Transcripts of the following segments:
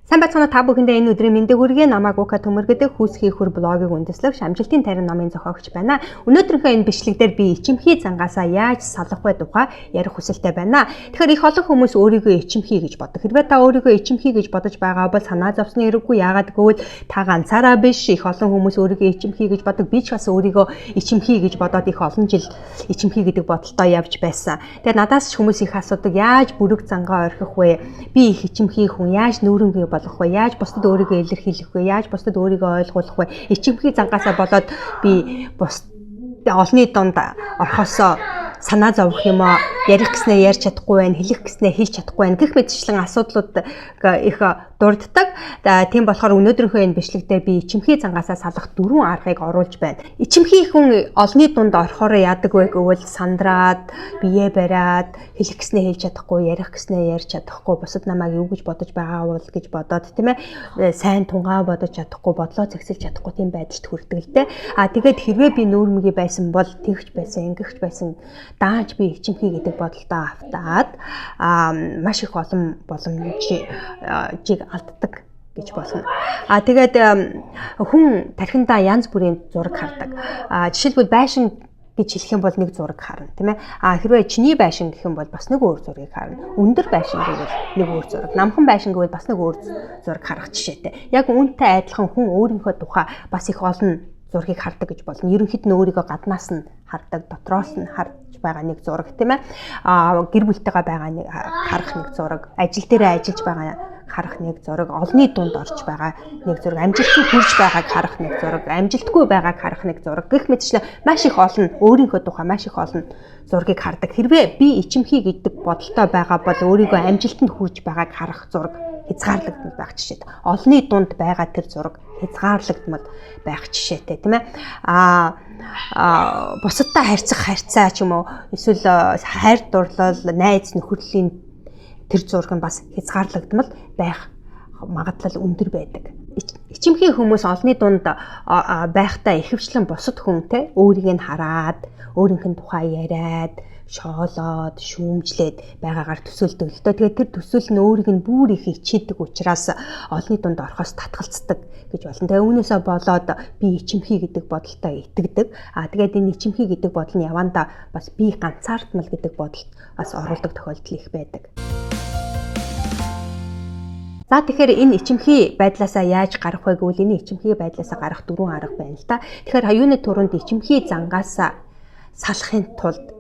Сайн бацгаана та бүхэндээ энэ өдрийн мэндийг хүргэе. Намайг Ука төмөргөдөг хүүсгийн хөр блогийг үндэслэх Амжилтын тарин номын зохиогч байна. Өнөөдрийнхөө энэ бичлэгдээр би ичимхий зангаасаа яаж салах вэ тухай ярих хүсэлтэй байна. Тэгэхээр их олон хүмүүс өөрийгөө ичимхий гэж боддог. Хэрвээ та өөрийгөө ичимхий гэж бодож байгаа бол санаа зовсны хэрэггүй. Яагаад гэвэл та ганцаараа биш, их олон хүмүүс өөрийгөө ичимхий гэж боддог. Би ч бас өөрийгөө ичимхий гэж бодоод их олон жил ичимхий гэдэг бодолтой явж байсан. Тэгээд надаас ч хүмүүс их асуудаг. Яаж бүрэг зангаа орхих вэ? Би их ичимхий хүн яаж нүүрэнгүй болох вэ? Яаж бусдад өөрийгөө илэрхийлэх вэ? Яаж бусдад өөрийгөө ойлгуулах вэ? Ичимхий зангаасаа болоод би олны дунд орхосоо санаа зовох юм аа, ярих гэснээр ярьж чадахгүй байх, хэлэх гэснээр хэлж чадахгүй байх гэх мэтчлэн асуудлууд их дурддаг. Тийм болохоор өнөөдрийнхөө энэ бичлэгдээр би ичимхий зангаасаа салах 4 аргыг оруулж байна. Ичимхий хүн олны дунд орохоор яадаг вэ гэвэл сандраад, биеэ бариад, хэлэх гэснээр хэлж чадахгүй, ярих гэснээр ярьж чадахгүй, бусад намайг юу гэж бодож байгаа бол гэж бодоод тийм ээ, сайн тунгаа бодож чадахгүй, бодлоо зэгсэлж чадахгүй тийм байдалд хүрдэг л дээ. Тэгээд хэрвээ би нүүрмэгийн байсан бол тэгвч байсан, ингэвч байсан дааж би ичимхий гэдэг бодолтой автаад маш их олон боломжийг алддаг гэж болно. Тэгээд хүн тархиндаа янз бүрийн зураг хардаг. Жишээлбэл байшин гэж хэлэх юм бол нэг зураг харна, тийм ээ. Хэрвээ чиний байшин гэх юм бол бас нэг өөр зургийг харна. Өндөр байшин гэвэл нэг өөр зураг, намхан байшин гэвэл бас нэг өөр зураг харах жишээтэй. Яг үүнтэй адилхан хүн өөрийнхөө тухай бас их олон зургийг хардаг гэж болно. Ерөнхийд нь өөрийгөө гаднаас нь хардаг, дотроос нь харж байгаа нэг зураг, тийм ээ. Гэр бүлтэйгээ байгаа нэг харах нэг зураг, ажил дээрээ ажиллаж байгаа харах нэг зураг, олны дунд орж байгаа нэг зураг, амжилттай хүрж байгааг харах нэг зураг, амжилтгүй байгааг харах нэг зураг гэх мэтчлэн маш их олон өөрийнхөө тухай маш их олон зургийг хардаг. Хэрвээ би ичимхий гэдэг бодолтой байгаа бол өөрийгөө амжилтанд хүрж байгааг харах зураг хязгаарлагдмал байх жишээтэй. Олны дунд байгаа тэр зураг хязгаарлагдмал байх жишээтэй, тийм ээ. Бусадтай харьцах харьцаа ч юм уу, эсвэл хайр дурлал, найз нөхөрлийн тэр зураг нь бас хязгаарлагдмал байх магадлал өндөр байдаг. Ичимхий хүмүүс олны дунд байхдаа ихэвчлэн бусад хүнтэй өөрийг нь хараад, өөрийнх нь тухай яриад, шоолоод, шүүмжлээд байгаагаар төсөөлдөг л доо. Тэгээд тэр төсөөл нь өөрийг нь бүр их ичээдэг учраас олны дунд орохоос татгалцдаг гэж болно. Тэгээд үүнээсээ болоод би ичимхий гэдэг бодолтой итгэдэг. Тэгээд энэ ичимхий гэдэг бодол нь явандаа бас би ганцаардмал гэдэг бодолд бас оруулдаг тохиолдол их байдаг. За тэгэхээр энэ ичимхий байдлаасаа яаж гарах вэ гэвэл энэ ичимхий байдлаасаа гарах 4 арга байна л да. Тэгэхээр юуны түрүүнд ичимхий зангаасаа салахын тулд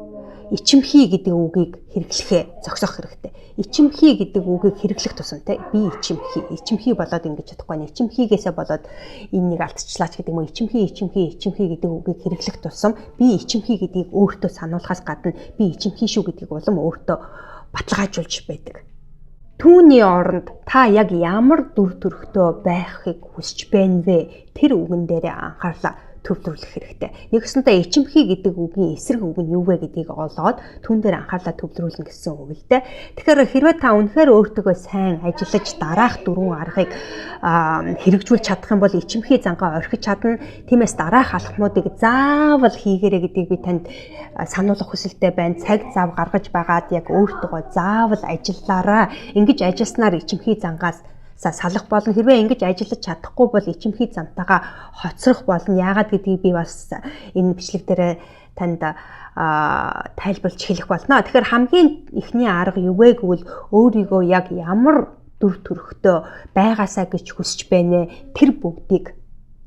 ичимхий гэдэг үгийг хэрэглэхээ зогсоох хэрэгтэй. Ичимхий гэдэг үгийг хэрэглэх тусамтай би ичимхий болоод ингэж чадахгүй нэ. Ичимхийгээсээ болоод энэ нэг алдчихлаач гэдэг юм уу? Ичимхий гэдэг үгийг хэрэглэх тусам би ичимхий гэдгийг өөртөө сануулахаас гадна би ичимхий шүү гэдгийг улам өөртөө баталгаажуулж байдаг. Түүний оронд та яг ямар дүр төрхтэй байхыг хүсэж байна вэ? Тэр үгэн дээрээ анхаарлаа төвлөрүүлэх хэрэгтэй. Нэгсэнтэй ичимхий гэдэг үгийн эсрэг үг нь юу вэ гэдгийг олоод түүн дээр анхаарлаа төвлөрүүлнэ гэсэн үг л дээ. Тэгэхээр хэрвээ та үнэхээр өөртөө сайн ажиллаж дараах 4 аргыг хэрэгжүүлж чадах юм бол ичимхий зангаа орхиж чадна. Тиймээс дараах алхмуудыг заавал хийгээрэй гэдгийг би танд сануулгах хүсэлтэй байна. Цаг зав гаргаж байгаад яг өөртөө заавал ажиллаараа. Ингэж ажилласнаар ичимхий зангаас салах болно. Хэрвээ ингэж ажиллаж чадахгүй бол ичимхий зантайгаа хоцрох болно. Яагаад гэдгийг би бас энэ бичлэг дээр танд тайлбарлаж хэлэх болно. Тэгэхээр хамгийн эхний арга юу вэ гэвэл өөрийгөө яг ямар дүр төрхтэй байгаасаа гэж хүсэж байна вэ? Тэр бүгдийг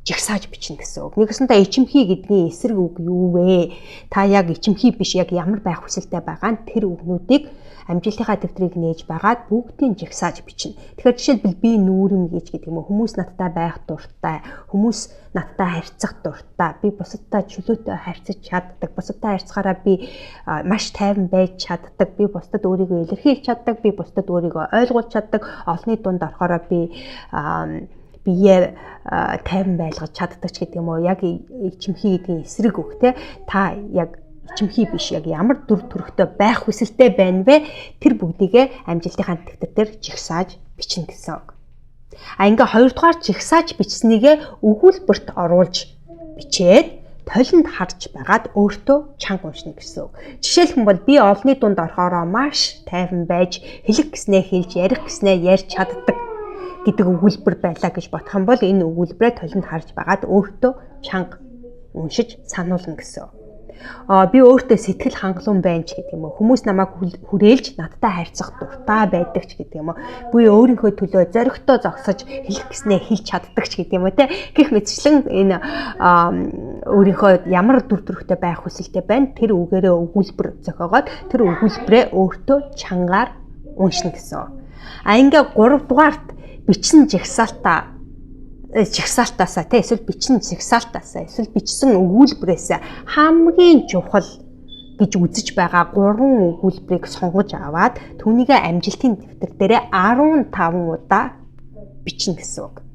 жигсааж бичнэ гэсэн үг. Нэгсэнтэй ичимхий гэдгийн эсрэг үг юу вэ? Та яг ичимхий биш, яг ямар байх хүсэлтэй байгаа нь тэр үгнүүдийг амжилтынхаа дэвтрийг нээж байгаад бүгдийг жигсааж бичнэ. Тэгэхээр жишээлбэл би нүүрэн гэж гэдэг юм уу? Хүмүүс надтай байх дуртай, хүмүүс надтай харьцах дуртай, би бусадтай чөлөөтэй харьцаж чаддаг, бусадтай харьцахаараа би маш тайван байж чаддаг, би бусдад өөрийгөө илэрхийлж чаддаг, би бусдад өөрийгөө ойлгуулж чаддаг, олны дунд орохороо би бие тайван байлгаж чаддаг ч гэдэг юм уу? Яг ичимхий гэдгийн эсрэг үг те. Та яг ичимхий биш, яг ямар дүр төрхтэй байх хүсэлтэй байна вэ? Тэр бүгдийгээ амжилтынхаа дэвтэр дээр жигсааж бичнэ гэсэн үг. Ингээ хоёрдугаар жигсааж бичснийгээ өгүүлбэрт оруулж бичээд толинд харж байгаад өөртөө чанга уншна гэсэн үг. Жишээлх юм бол би олны дунд орохороо маш тайван байж хэлэх гэснээ хэлж, ярих гэснээ ярьж чаддаг. гэдэг өгүүлбэр байлаа гэж бодох юм бол энэ өгүүлбэрээ толинд харж байгаад өөртөө чанга уншиж сануулна гэсэн. Би өөртөө сэтгэл хангалуун байна ч гэдэг юм уу. Хүмүүс намайг хүрээлж надтай харьцах дуртай байдаг ч гэдэг юм уу. Би өөрийнхөө төлөө зоригтой зогсож хэлэх гэснээ хэлж чаддаг ч гэдэг юм уу те. Гэх мэтчлэн энэ өөрийнхөө ямар дүр төрхтэй байх хүсэлтэй байна. Тэр үгээрээ өгүүлбэр зохиогоод тэр өгүүлбэрээ өөртөө чангаар уншина гэсэн. Ингээ 3 дугаарт бичсэн жагсаалтаасаа те эсвэл бичсэн жагсаалтаасаа эсвэл бичсэн өгүүлбэрээс хамгийн чухал гэж үзэж байгаа 3 өгүүлбэрийг сонгож аваад түүнийг амжилтын дэвтэр дээрээ 15 удаа бичнэ гэсэн үг.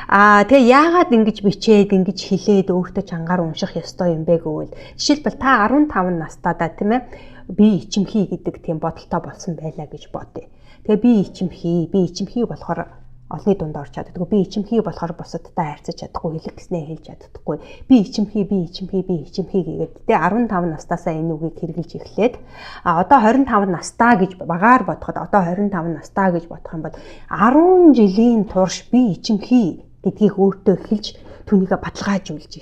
Тэгээ яагаад ингэж бичээд ингэж хэлээд өөртөө чангаар унших ёстой юм бэ гэвэл жишээлбэл та 15 настайдаа тийм ээ би ичимхий гэдэг тийм бодолтой болсон байлаа гэж бодъё. Тэгээ би ичимхий болохоор олны дунд орч чаддаггүй. Би ичимхий болохоор бусадтай харьцаж чадахгүй, хэлэх гэснээ хэлж чаддаггүй. Би ичимхий гэгээд тэ 15 настаасаа энэ үгийг хэрэгжилж эхлээд одоо 25 настаа гэж багаар бодоход одоо 25 настаа гэж бодох юм бол 10 жилийн турш би ичимхий гэдгийг өөртөө хэлж түүнийгээ баталгаажуулж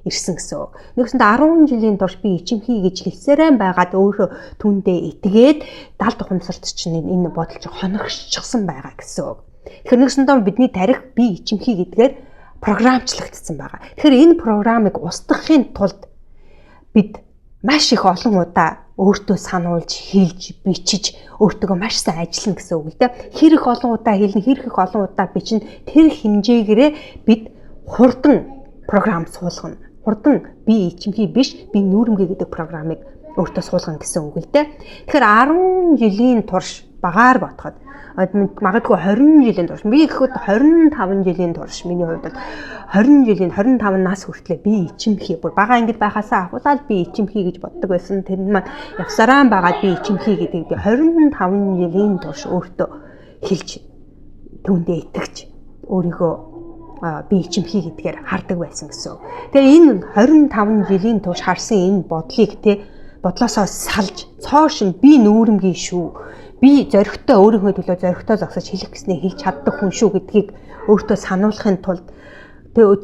ирсэн гэсэн үг. Нэгсэнд 10 жилийн турш би ичимхий гэж хэлсээрээ байгаад өөрөө түүндээ итгээд 70 тухамсарт чинь энэ бодол чинь хоногшчихсан байгаа гэсэн үг. Тэгэхээр нэгсэндээ бидний тарих би ичимхий гэдгээр програмчлагдсан байгаа. Тэгэхээр энэ програмыг устгахын тулд бид маш их олон удаа өөртөө сануулж, хэлж, бичиж өөртөөгөө маш сайн ажиллана гэсэн үг л дээ. Хэрэг олон удаа хэлнэ, хэрэг их олон удаа бичнэ. Тэр хэмжээгээрээ бид хурдан програм суулгана. Хурдан би ичимхий биш, би нүүрэмгий гэдэг програмыг өөртөө суулгана гэсэн үг л дээ. Тэгэхээр 10 жилийн турш багаар бодоход магадгүй 20 жилийн турш би гэхэд 25 жилийн турш миний хувьд бол 25 нас хүртлээр би ичимхий бүр бага ангид байхасаа ахуулаад би ичимхий гэж боддог байсан. Тэр нь маань явсараа байгаад би ичимхий гэдгийг би 25 жилийн турш өөртөө хэлж түүндээ итгэж өөрийгөө би ичимхий гэдгээр хардаг байсан гэсэн. Тэгээ энэ 25 жилийн турш харсан энэ бодлыг бодлосоо салж цоошин би нүүрэмгий шүү. Би зоригтой өөрийнхөө төлөө зоригтой зогсож хэлэх гэснээ хэлж чаддаг хүн шүү гэдгийг өөртөө сануулахын тулд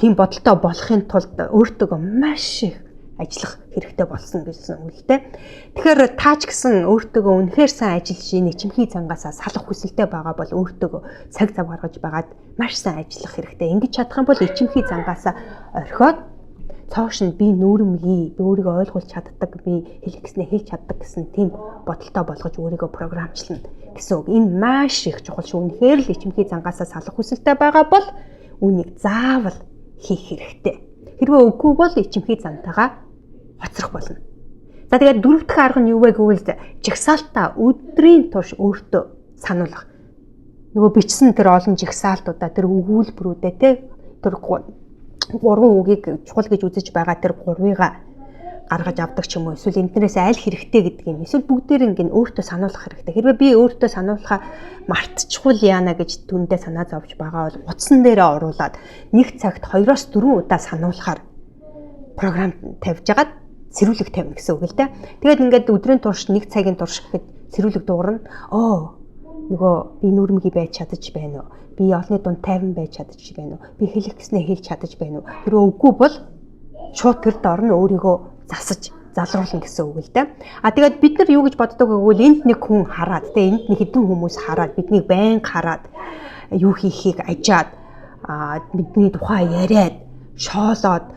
тийм бодолтой болохын тулд өөртөө маш их ажиллах хэрэгтэй болсон гэсэн үг л дээ. Тэгэхээр таач гэсэн өөртөө үнэхээр сайн ажиллаж энэ ичимхий цангаасаа салах хүсэлтэй байгаа бол өөртөө цаг зав гаргаж байгаад маш сайн ажиллах хэрэгтэй. Ингэж чадах юм бол ичимхий цангаасаа орхиод цааш нь би нүүрэмгий, би өөрийгөө ойлгуулж чаддаг, би хэлэх гэснээ хэлж чаддаг гэсэн тийм бодолтой болгож өөрийгөө програмчлана гэсэн үг. Энэ маш их чухал шүү. Үнэхээр л ичимхий зангаасаа салах хүсэлтэй байгаа бол үүнийг заавал хийх хэрэгтэй. Хэрвээ үгүй бол ичимхий зантайгаа хоцрох болно. За тэгээд дөрөв дэх арга нь юу вэ гэвэл жагсаалтаа өдрийн турш өөртөө сануулах. Нөгөө бичсэн тэр олон жагсаалтуудаа, тэр өгүүлбэрүүдээ тэр 3 үгийг чухал гэж үзэж байгаа тэр 3-ыг гаргаж авдаг ч юм уу. Эсвэл энднээс аль хэрэгтэй гэдэг юм. Эсвэл бүгдээр ингэ өөртөө сануулах хэрэгтэй. Хэрвээ би өөртөө сануулахаа мартчихвал яана гэж түндээ санаа зовж байгаа бол утсан дээрээ оруулаад 1 цагт 2-4 удаа сануулахаар програм тавьж агаад цэрүүлэг тавина гэсэн үг л дээ. Тэгээд ингээд өдрийн турш 1 цагийн турш гэхэд цэрүүлэг дуурна. Нөгөө би нүүрмгий байж чадаж байна уу? Би олны дунд тайван байж чадаж байна уу? Би хэлэх гэснээ хэлж чадаж байна уу? Хэрвээ үгүй бол шууд тэр дор нь өөрийгөө засаж залруулна гэсэн үг л дээ. Тэгээд бид нар юу гэж боддог гэвэл энд нэг хүн хараад энд нэг хэдэн хүмүүс хараад биднийг байнга хараад юу хийхийг ажаад бидний тухай яриад шоолоод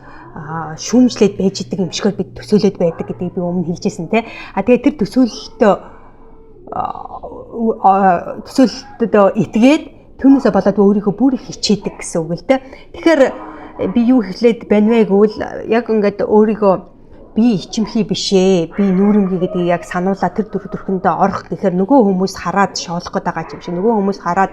шүүмжлээд байж идэг юм шигээр бид төсөөлөд байдаг гэдгийг би өмнө хэлжсэн те. Тэгээд тэр төсөөлөлтөд итгээд түүнээсээ болоод өөрийгөө бүр их хичээдэг гэсэн үг л дээ. Тэгэхээр би юу хэлээд байна вэ гэвэл яг ингээд өөрийгөө би ичимхий биш ээ, би нүүрэмгий гэдгийг яг сануулаад тэр дүр төрхөндөө орох гэхээр нөгөө хүмүүс хараад шоолох гээд байгаа юм шиг. Нөгөө хүмүүс хараад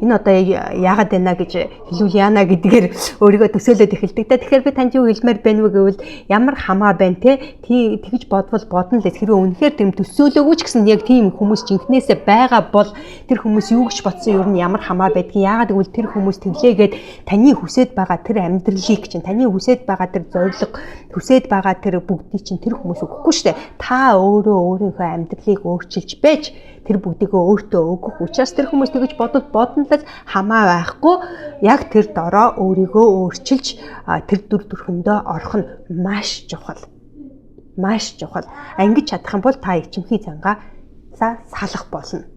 энэ одоо яагаад байна гэж хэлүүл яана гэдгээр өөрийгөө төсөөлөд эхэлдэг. Тэгэхээр би танд юу хэлмээр байна вэ гэвэл ямар хамаа байна те тэгж бодвол бодно л хэрвээ үнэхээр тийм төсөөлөөгүй ч гэсэн яг тийм хүмүүс жинхнээсээ байгаа бол тэр хүмүүс юу гэж бодсон ер нь ямар хамаа байдгийг яагаад гэвэл тэр хүмүүс тэглээгээд таны хүсэж байгаа тэр амьдралыг чинь таны хүсэж байгаа тэр зорилго хүсэж байгаа тэр бүгдийг чинь тэр хүмүүс өгөхгүй шүү дээ. Та өөрөө өөрийнхөө амьдралыг өөрчилж байж тэр бүгдийг өөртөө өгөх учраас тэр хүмүүс тэгж бодно л хамаа байхгүй яг тэр дороо өөрийгөө өөрчилж тэр дүр төрхөндөө орох нь маш чухал. Маш чухал. Ингэж чадах юм бол та ичимхий зангаа салах болно.